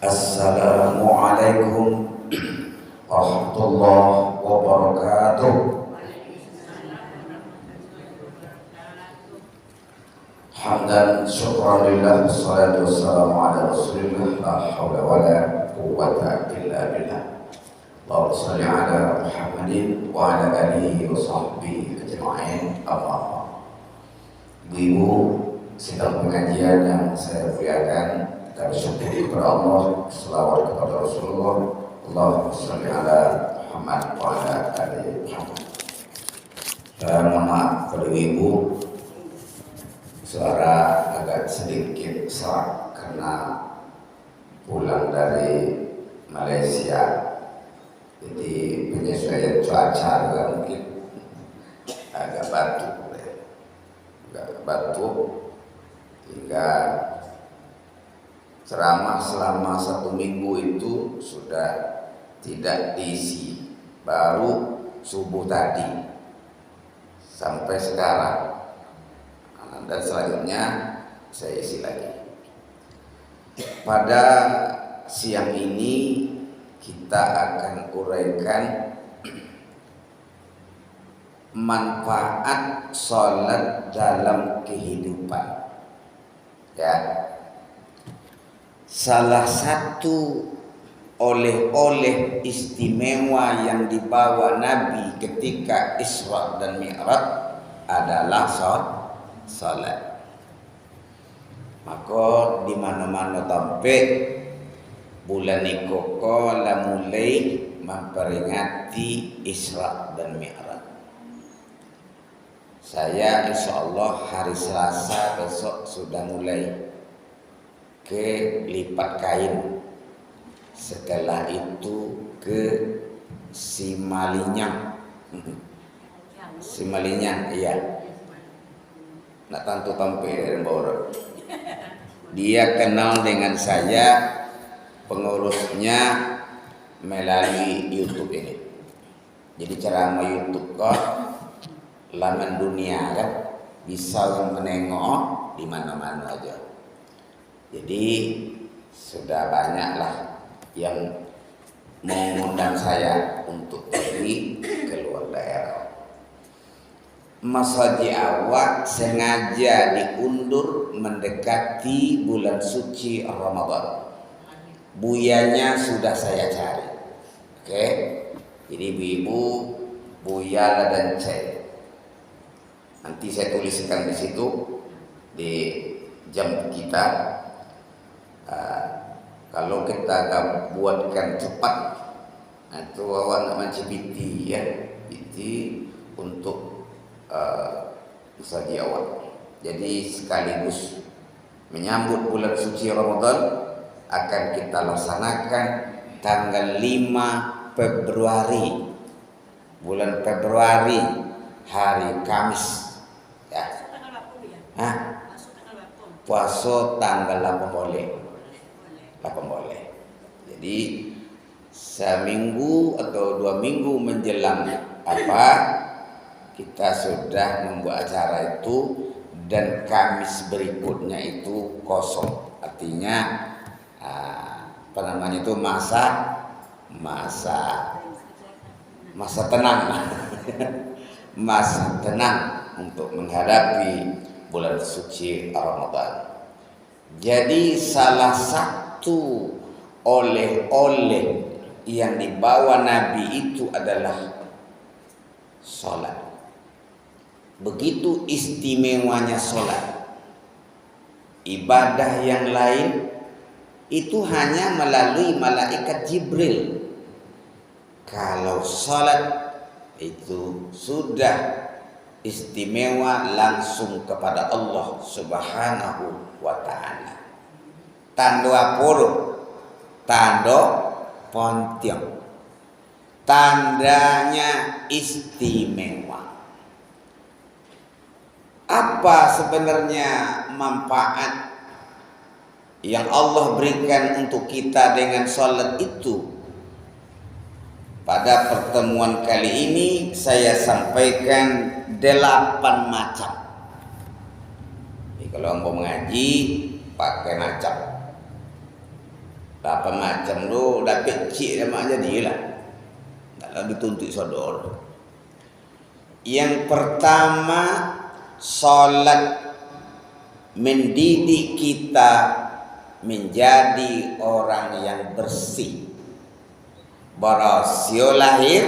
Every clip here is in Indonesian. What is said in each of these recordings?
Assalamualaikum warahmatullahi wabarakatuh. Hamdan syukran lillah, wassalatu wassalamu ala rasulillah, la hawla wa la quwwata illa billah. Allahumma shalli ala Muhammadin wa ala alihi wa sahbihi ajma'in. Amma Ibu-ibu sidang pengajian yang saya muliakan, kita bersyukur kepada Allah, selawat kepada Rasulullah. Allahumma shalli ala Muhammad wa ala ali Muhammad. Mohon maaf kepada ibu, suara agak sedikit serak karena pulang dari Malaysia. Jadi penyesuaian cuaca juga mungkin agak batuk, hingga ceramah selama 1 minggu itu sudah tidak diisi, baru subuh tadi sampai sekarang, dan selanjutnya saya isi lagi. Pada siang ini kita akan uraikan manfaat sholat dalam kehidupan. Ya, salah satu oleh-oleh istimewa yang dibawa Nabi ketika Isra dan Mi'raj adalah sholat. Maka di mana-mana tempat bulan ikoko la mulai memperingati Isra dan Mi'raj. Saya insya Allah hari Selasa besok sudah mulai ke lipat kain. Setelah itu ke Simalinyang. Simalinyang, iya. Nak tentu tampil Boro. Dia kenal dengan saya, pengurusnya melalui YouTube ini. Jadi ceramah YouTube kok laman dunia kan, bisa menengok di mana-mana aja. Jadi sudah banyaklah yang mengundang saya untuk pergi keluar daerah. Masaji awak sengaja diundur mendekati bulan suci Ramadan. Buyanya sudah saya cari. Oke. Jadi ibu-ibu, Buya dan Cek. Nanti saya tuliskan di situ di jam kita. Kalau kita gak buatkan cepat, itu awak nak macam PT ya, PT untuk bisa diawak. Jadi sekaligus menyambut bulan suci Ramadan akan kita laksanakan tanggal 5 Februari, bulan Februari, hari Kamis. Ya. Hah? Puasa tanggal 8 boleh. Jadi seminggu atau 2 minggu menjelang kita sudah membuat acara itu, dan Kamis berikutnya itu kosong. Artinya itu masa tenang. Masa tenang untuk menghadapi bulan suci Ramadan. Jadi salah satu oleh-oleh yang dibawa Nabi itu adalah sholat. Begitu istimewanya sholat. Ibadah yang lain itu hanya melalui malaikat Jibril. Kalau sholat itu sudah istimewa langsung kepada Allah Subhanahu wa ta'ala. Tando apolo, tando pontiong. Tandanya istimewa. Apa sebenarnya manfaat yang Allah berikan untuk kita dengan sholat itu? Pada pertemuan kali ini saya sampaikan 8 macam. Jadi kalau mau mengaji pakai macam. Apa macam tu dapat cik dah mak jadilah. Taklah dituntut sodor. Yang pertama, solat mendidik kita menjadi orang yang bersih. Barasio lahir,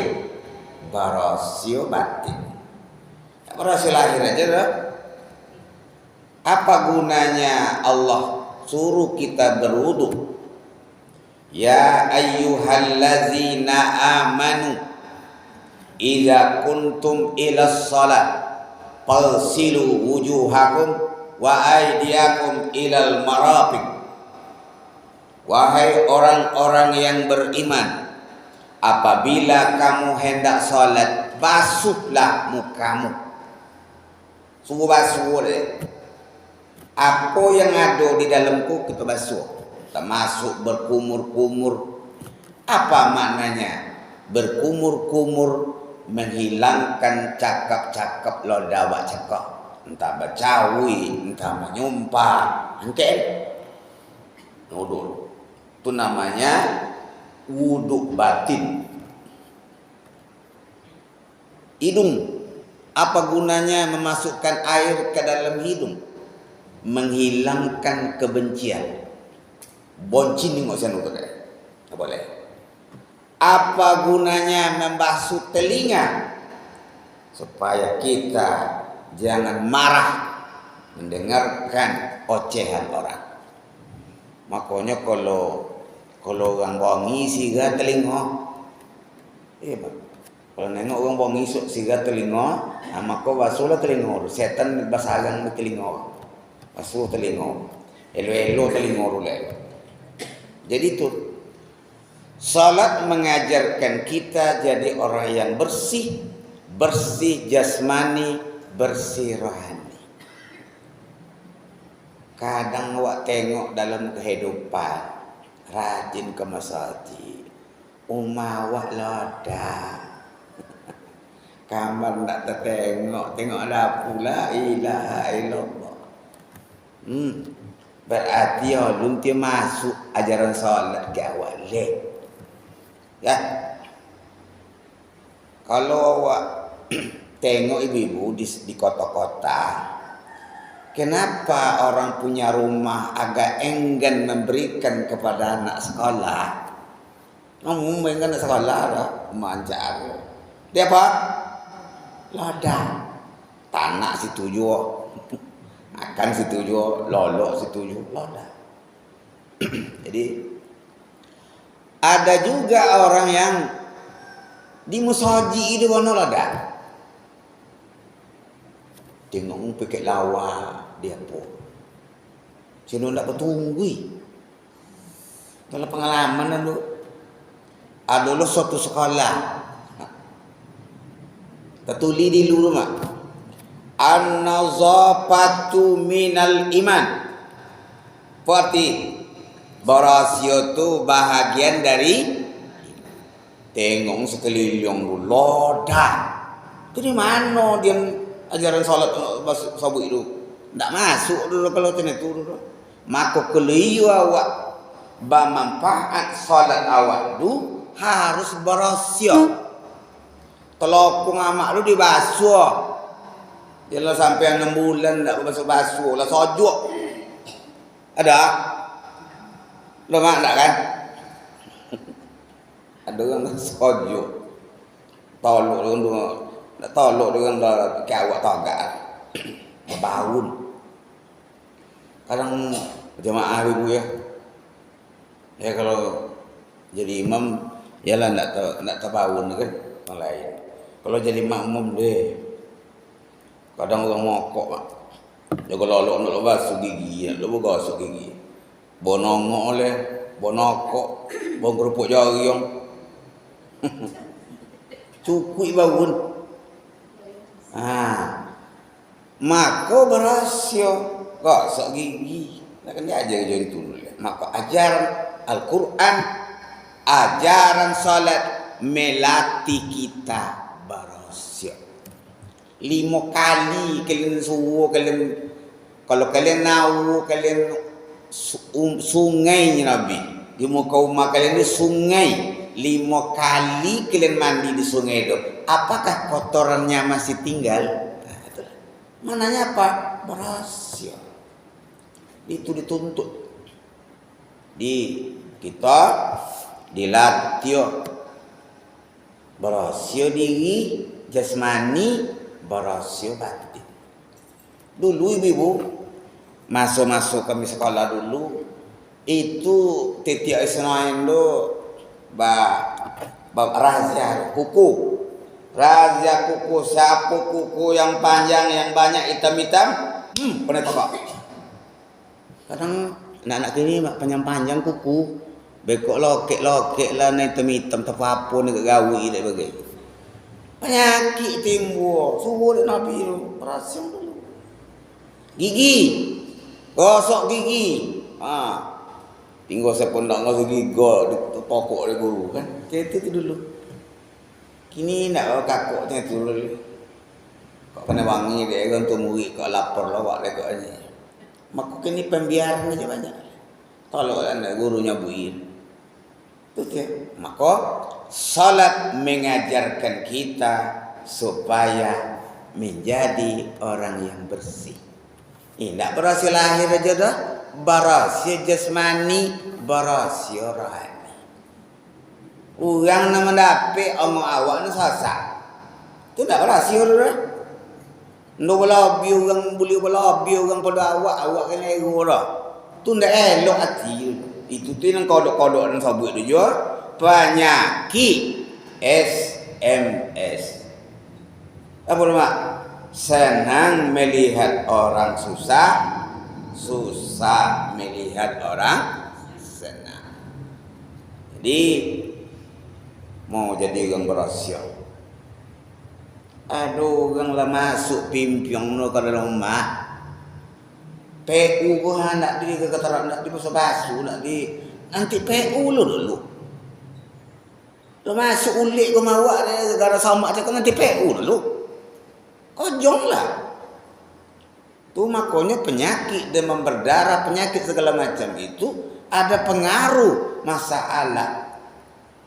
barasio batin. Barasio lahir aja dah. Apa gunanya Allah suruh kita berwudu? Ya ayyuhallazina amanu idza kuntum ila shalat falsilu wujuhakum wa aydiyakum ilal marafiq. Wahai orang-orang yang beriman, apabila kamu hendak salat, basuhlah mukamu. Sungguh basuh deh. Apa yang ada di dalamku kita basuh. Termasuk berkumur-kumur. Apa maknanya? Berkumur-kumur menghilangkan cakap-cakap lodawak cakap. Entah bercawi, entah menyumpah. Angkat. Wudu. Itu namanya wudu batin. Hidung. Apa gunanya memasukkan air ke dalam hidung? Menghilangkan kebencian. Boncin ni nggak usah tak boleh. Apa gunanya membasuh telinga? Supaya kita jangan marah mendengarkan ocehan orang. Makanya kalau orang bongi siga telinga. Kalau nengok orang bongi siga telinga, maka basuhlah telinga. Setan basalang di telinga. Basuh telinga. Elo-elo telinga dulu. Jadi itu salat mengajarkan kita jadi orang yang bersih, bersih jasmani, bersih rohani. Kadang awak tengok dalam kehidupan rajin ke masjid, umah awak loda, kamar nak tertengok, tengok dapur la ilaha illallah. Berarti belum dia masuk ajaran solat ke awak leh. Ya. Kalau awak tengok ibu-ibu di kota-kota, kenapa orang punya rumah agak enggan memberikan kepada anak sekolah? Kamu anak sekolah lah, mancar. Dia apa? Ladang. Tanah situ juga. Akan situ juga, lolok situ juga, lodak. Jadi ada juga orang yang di musaji itu mana lodak. Tengok pakai lawa dia pun. Sino ndak bertunggu. Kalau pengalaman dulu ada suatu sekolah. Tertulis di luar rumah. An-nazafatu minal iman. Berarti barasio itu bahagian dari tengok sekeliling dulu loda. Itu di mana dia ajaran salat sabu itu? Tak masuk dulu kalau macam itu dulu. Maka keliu awak bermanfaat salat awak tu harus barasio. Telokong amak lu dibasuh. Jelas sampai 6 bulan tak basuh-basuh lah sojuk. Ada? Lemak tak kan? Ada orang sojuk. Tolok dengan kawak tagak. Berbaun. Kadang jemaah ibu ya. Ya kalau jadi imam yalah nak terbaun kan orang lain. Kalau jadi makmum deh. Kadang orang mokok pak. Dia kalau nak basuh gigi, nak gosok gigi. Bonongok oleh, bonokok, bon kerupuk jari yang. Cukui bangun. Maka berhasil gosok gigi. Nak kan dia ajar jadi tu. Maka ajaran Al-Quran, ajaran salat melatih kita berhasil. 5 kali kalian suruh kalian, kalau kalian tahu kalian sungainya Nabi di muka rumah kalian ini sungai, 5 kali kalian mandi di sungai itu, apakah kotorannya masih tinggal? Nah, itulah. Mananya apa? Berhasil. Itu dituntut. Kita dilatih berhasil diri jasmani, berhasil batin. Dulu ibu masuk kami sekolah dulu itu titik isnain do bab razia kuku. Razia kuku, sapu kuku yang panjang yang banyak hitam-hitam. Pernah coba? Kadang anak-anak ini panjang-panjang kuku, bekok lokek lah na hitam-hitam apa ni gawi dak bagai. Penyakit timbul, subuh Nabi itu rasim dulu. Gigi, gosok gigi. Tinggal saya pun nak gosok gigi di pokok dia guru kan. Itu dulu. Kini nak kakoknya tu dulu. Kok kena wangi dia kan tu murid kok lapar lawak dia kok ni. Maka kini pembiaran aja banyak. Kalau anda gurunya buin. Itu dia. Maka salat mengajarkan kita supaya menjadi orang yang bersih. Tidak berhasil lahir aja dah. Berhasil jasmani, berhasil rohani. Orang nak mendapat omong awak ni sasak. Itu tak berhasil dah. Ndak belabi orang boleh belabi orang pada awak kena ego dah. Tu ndak elok hati. Itu tu yang kodok-kodok dan sabut tu juga penyakit SMS. Apa nama? Senang melihat orang susah, susah melihat orang senang. Jadi mau jadi orang berhasil. Aduh, orang lah masuk pimpiang no ke dalam rumah. PU ko nak di kekataran nak di basuh nak di nanti PU lo dulu. Lo masuk ulik ko mawak dia negara sama aja kan nanti PU dulu. Kojong lah. Tu makanya penyakit demam berdarah, penyakit segala macam itu ada pengaruh masalah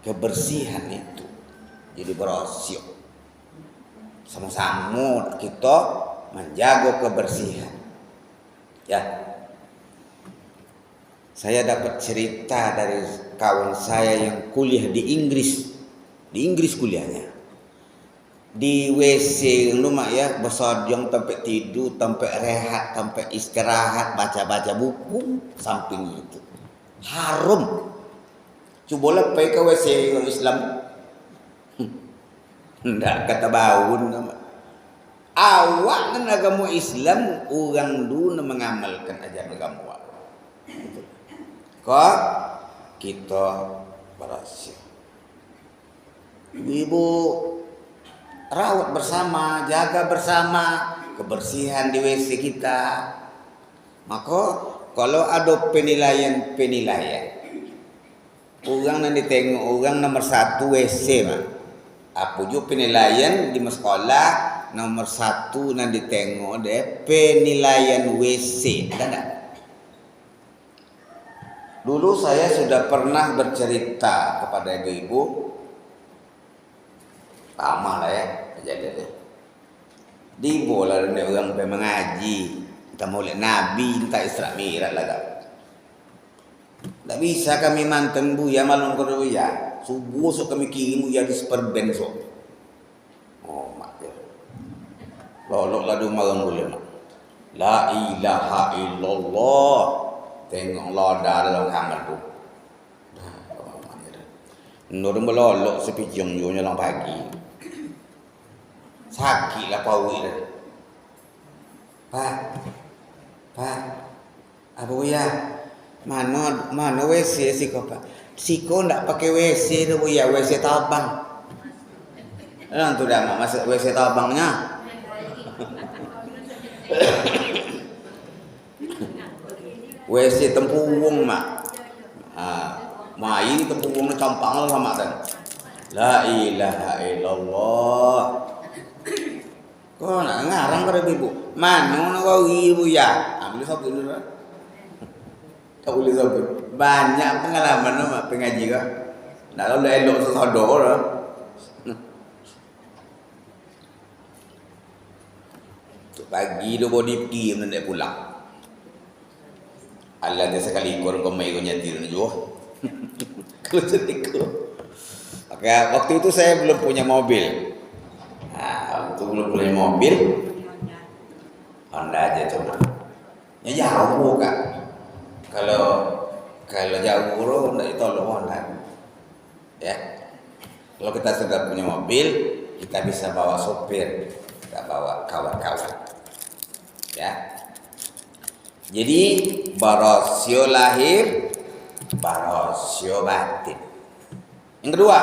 kebersihan itu. Jadi berhasil. Sama-sama kita menjaga kebersihan. Ya. Saya dapat cerita dari kawan saya yang kuliah di Inggris. Di Inggris kuliahnya. Di WC rumah ya, bersodiong tempat tidur, tempat rehat, tempat istirahat, baca-baca buku samping itu. Harum. Coba lah pergi ke WC orang Islam. Tidak kata baun nama. Awak kan agama Islam orang dulu mengamalkan ajaran agama awak. Kok kita berhasil. Ibu rawat bersama, jaga bersama kebersihan di WC kita. Maka kalau ada penilaian, orang nanti tengok orang nomor 1 WC mah. Apa juga penilaian di sekolah nomor 1 nanti tengok deh penilaian WC. Ada tak? Dulu saya sudah pernah bercerita kepada ibu-ibu. Lama lah ya kejadiannya. Di bola ada orang pergi mengaji, kita mau lihat Nabi, entah Isra Mi'raj lah tak. Tak bisa kami mantan buya malam kono buya. Subuh sok kami kirim buya di superben sok. Oh mak dia. Lolok ladu malam boleh mak. La ilaha illallah. Tengok loda dalam kamar tu. Nur melolok sepijong yo dalam pagi. Sakitlah pawi dah. Pak. Apa ya? Mana WC si kau pak? Si kau ndak pakai WC tu ya WC tabang. Orang tu dah masuk WC tabangnya. WC tempurung mak. Mai tempurung campang lah mak kan. La ilaha illallah. Kau nak ngarang pada ibu. Mana nak kau ibu ya? Ambil satu dulu lah. Tak boleh sopir. Banyak pengalaman mak pengaji kah. Nak kalau elok sesodor lah. Pagi tu body pergi nak pulang. Allah dia sekali ikut kau mai kau nyatir ni juga. Kau sedikit. Okay, waktu itu saya belum punya mobil. Waktu belum punya mobil. Honda aja coba. Ya jauh kan. Kalau jauh nak ditolong Honda. Ya. Kalau kita sudah punya mobil, kita bisa bawa sopir, kita bawa kawan-kawan. Ya. Jadi barosio lahir, barosio batin. Yang kedua,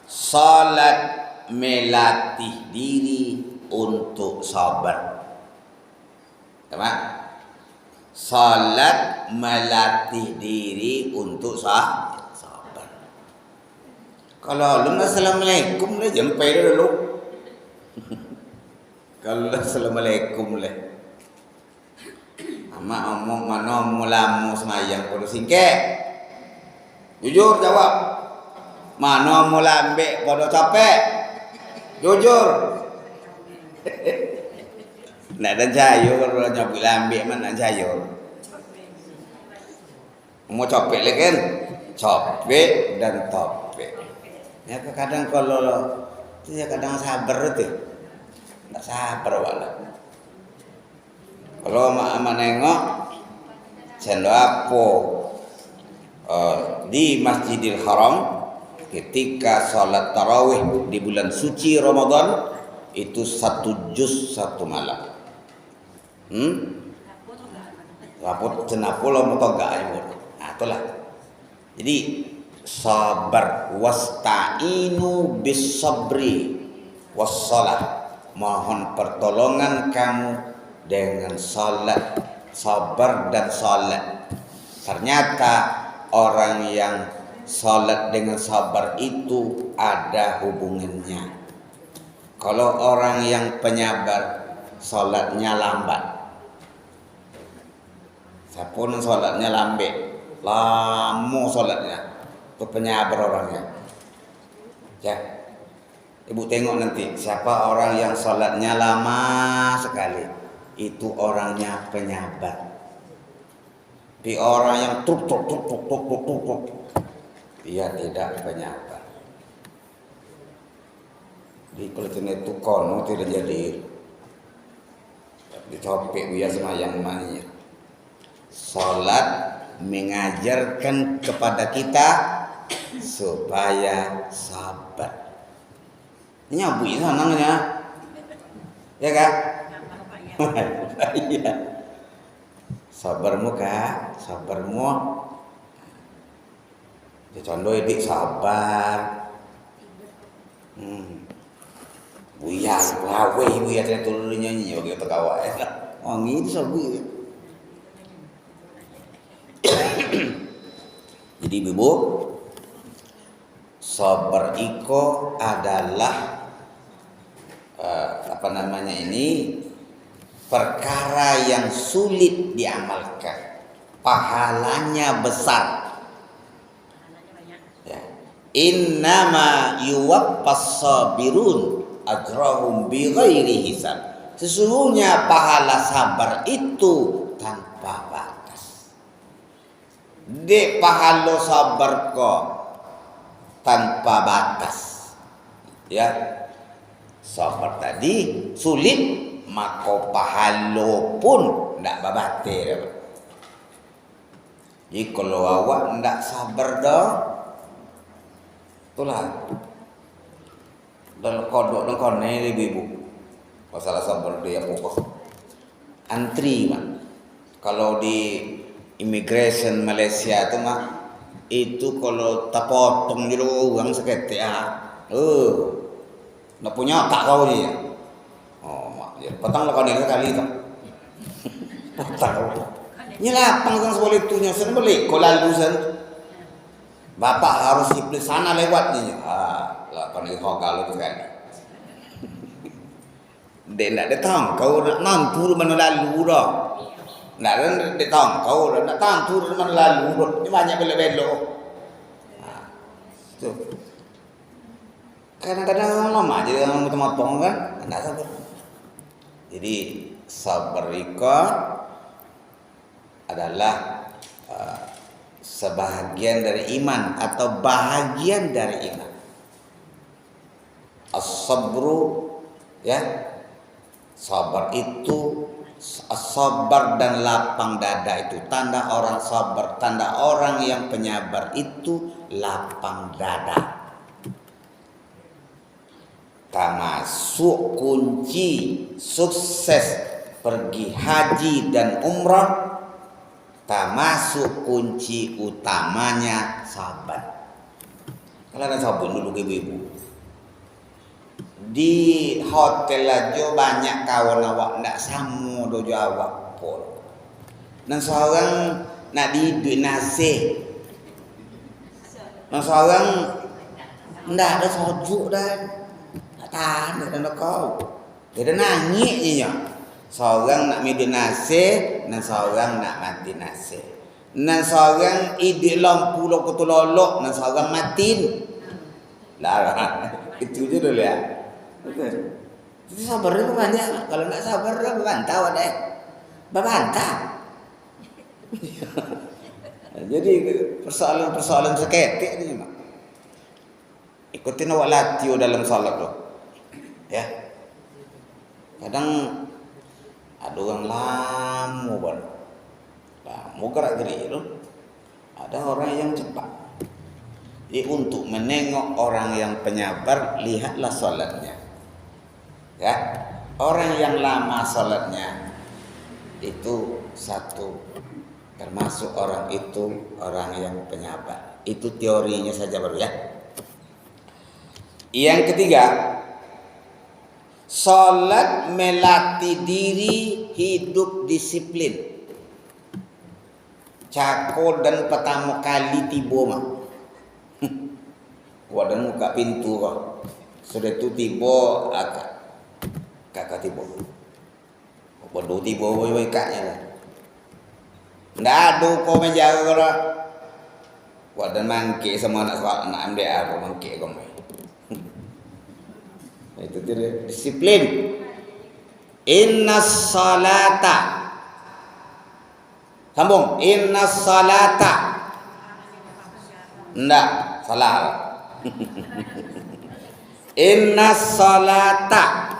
salat melatih diri untuk sabar. Sama? Salat melatih diri untuk sabar. Kalau lu assalamualaikum lah jempai dulu. Kalau assalamualaikum lah. Mak omong mana mulamu semayang pada singkek. Jujur jawab. Mana mula ambek pada capek. Jujur. Nak dan cayo kalau nyabuk ambek mana cayo. Mau capek lagi kan? Capek dan topek. Ya kadang kalau tu ya kadang sabar tu. Tak sabar wala. Kalau mak nengok channel apa di Masjidil Haram ketika salat tarawih di bulan suci Ramadan itu 1 juz 1 malam. Laput cenapul motoga ibu. Nah itulah. Jadi sabar wasta'inu bis sabri wassalah. Mohon pertolongan kamu dengan salat, sabar dan salat. Ternyata orang yang salat dengan sabar itu ada hubungannya. Kalau orang yang penyabar salatnya lambat. Siapa yang salatnya lambat, lama salatnya, itu penyabar orangnya. Ya. Ibu tengok nanti siapa orang yang salatnya lama sekali, itu orangnya penyabar. Tapi orang yang tuk dia tidak penyabar. Jadi kalau itu kono tidak jadi dicopek biasa semayang mania. Salat mengajarkan kepada kita supaya sabar. Ini abu itu namanya, ya kan? Iya. Sabarmu kak, sabarmu. Contoh ini sabar. Buya, wawe buya saya turun nyanyi, oke tertawa ya. Oh ini sabu. Jadi ibu, sabar iko adalah perkara yang sulit diamalkan, pahalanya besar. Ya. Innama yuwaffas sabirun ajrahum bighairi hisab. Sesungguhnya pahala sabar itu tanpa batas. De pahala sabar kok tanpa batas. Ya. Sabar tadi sulit, maka pahala pun tidak babatir. Jadi kalau awak tidak sabar dah, itulah dalam kodok dan kone ibu. Masalah sabar dia pokok. Antri mah. Kalau di immigration Malaysia tu mah, itu kalau tak potong dulu uang seketika. Nak punya tak kau dia. Oh mak dia. Petang lah kau ni kali tu. Tak kau. Ni lapang kan seboleh tu nya sen boleh. Kau lalu sen. Bapak harus di sana lewat ni. Lah pandai kau kalau tu sekali. Dia nak datang kau nak mampu mana lalu dah. Nggak ada di tangkau, nggak tantu dari mana lalu, ini banyak belok-belok. Nah, itu. Kadang-kadang lama jadi orang motong kan, nggak sabar. Jadi sabar itu adalah sebahagian dari iman atau bahagian dari iman. As-sabru, ya, sabar itu, sabar dan lapang dada itu tanda orang sabar, tanda orang yang penyabar itu lapang dada. Termasuk kunci sukses pergi haji dan umrah, termasuk kunci utamanya sabar. Kalau ada sabar dulu ibu-ibu. Di hotel aja banyak kawan awak ndak sama dojo awak pun. Dan seorang nak diduit nasi. Dan seorang ndak ada sojuk dah. Tak tahan dan kau. Dia nangis je nya. Seorang nak midin nasi, dan seorang nak mati nasi. Dan seorang ide lampu lo kutulolok, dan seorang matiin. Lah itu je dulu ya. Betul. Jadi sabar itu banyak. Kalau nggak sabar lah berbantah deh. Berbantah. Jadi persoalan-persoalan seketik ini mak. Ikutin awak latih dalam salat loh. Ya. Kadang ada orang lama banget. Lama gerak-gerik itu. Ada orang yang cepat. Jadi untuk menengok orang yang penyabar, lihatlah salatnya. Ya, orang yang lama salatnya itu satu, termasuk orang itu orang yang penyabar. Itu teorinya saja baru ya. Yang ketiga, salat melatih diri hidup disiplin. Cakol dan pertama kali tiba mah. Wadah muka pintu kau. Sudah tu tiba kakak tiba. Bodoh tiba woi kaknya. Ndak ada kau menjaga kau lah. Wadah mangke sama anak ambil aku mangke kau mai. Itu dia disiplin. Innas salata. Sambung. Innas salata. Ndak salah. Innas salata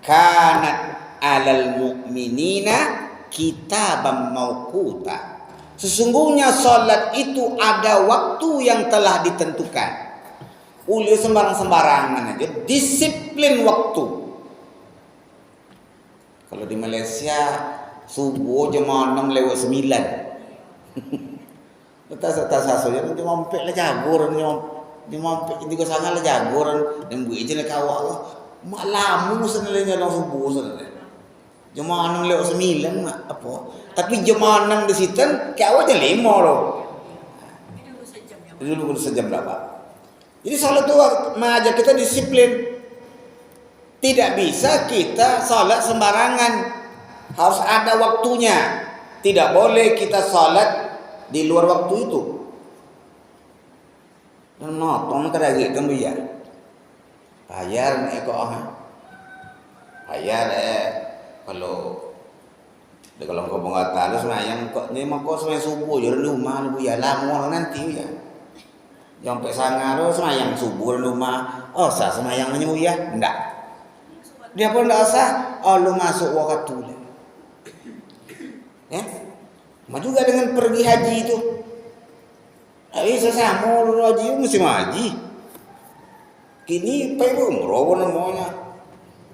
kanat alal mu'minina kitaban mauquta. Sesungguhnya salat itu ada waktu yang telah ditentukan. Ulil sembarang-sembarangan aja, disiplin waktu. Kalau di Malaysia subuh jam 6:09. Tas asalnya nanti mampek lah jagoran dia mampek itu sangat lah jagoran dan buat je nak kawak lah malam sebenarnya dalam subuh sebenarnya jam 6:09 mak apa tapi jam 6 di situ kawak je 5 loh dulu sejam berapa. Jadi salat itu mengajak kita disiplin. Tidak bisa kita salat sembarangan, harus ada waktunya. Tidak boleh kita salat di luar waktu itu. Dan notong keragi kan biar bayar kok bayar kalau kau mengatakan semayang kok ni kau semayang subuh jadi rumah lu ya lama nanti ya yang sampai sangar semayang subuh rumah sah semayangnya bu ya enggak dia pun enggak sah lu masuk waktu ya. Ma juga dengan pergi haji itu. Bisa sama lu haji mesti haji. Kini pergi umroh namanya.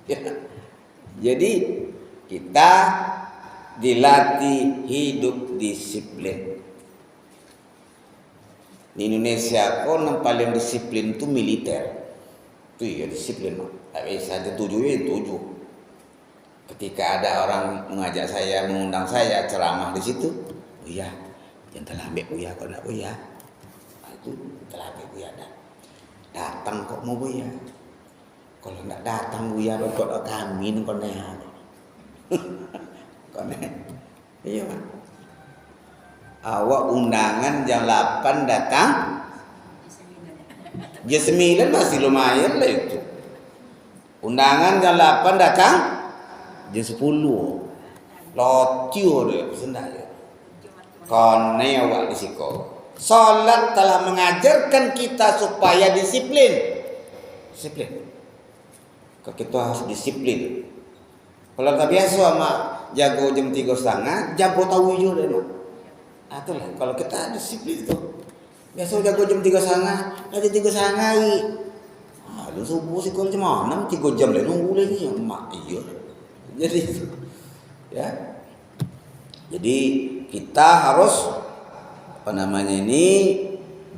Ya. Jadi kita dilatih hidup disiplin. Di Indonesia yang paling disiplin itu militer. Itu ya disiplin mah. Tak bisa tujuh. Ketika ada orang mengajak saya, mengundang saya ceramah di situ, Buya, yang telah ambil Buya kau nak Buya, itu telah ambil Buya dah. Datang kok mau Buya, kalau nak datang Buya kau kami kau nak. Iya kan? Awak undangan jam 8 datang. Jam 9 masih lumayan lah itu. Undangan jam 8 datang. Jam 10. Locio dia sendiri. Kone awak disiko. Salat telah mengajarkan kita supaya disiplin. Kalau kita harus disiplin. Kalau tak biasa sama jago jam 3:30, jago tahu hijau deh mak. Itulah kalau kita disiplin itu. Biasa jago jam 3:30, ada 3:30. Lu subuh sih kalau jam 6, 3 jam deh nunggu lagi ya mak iya. Jadi itu, ya. Jadi kita harus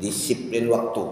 disiplin waktu.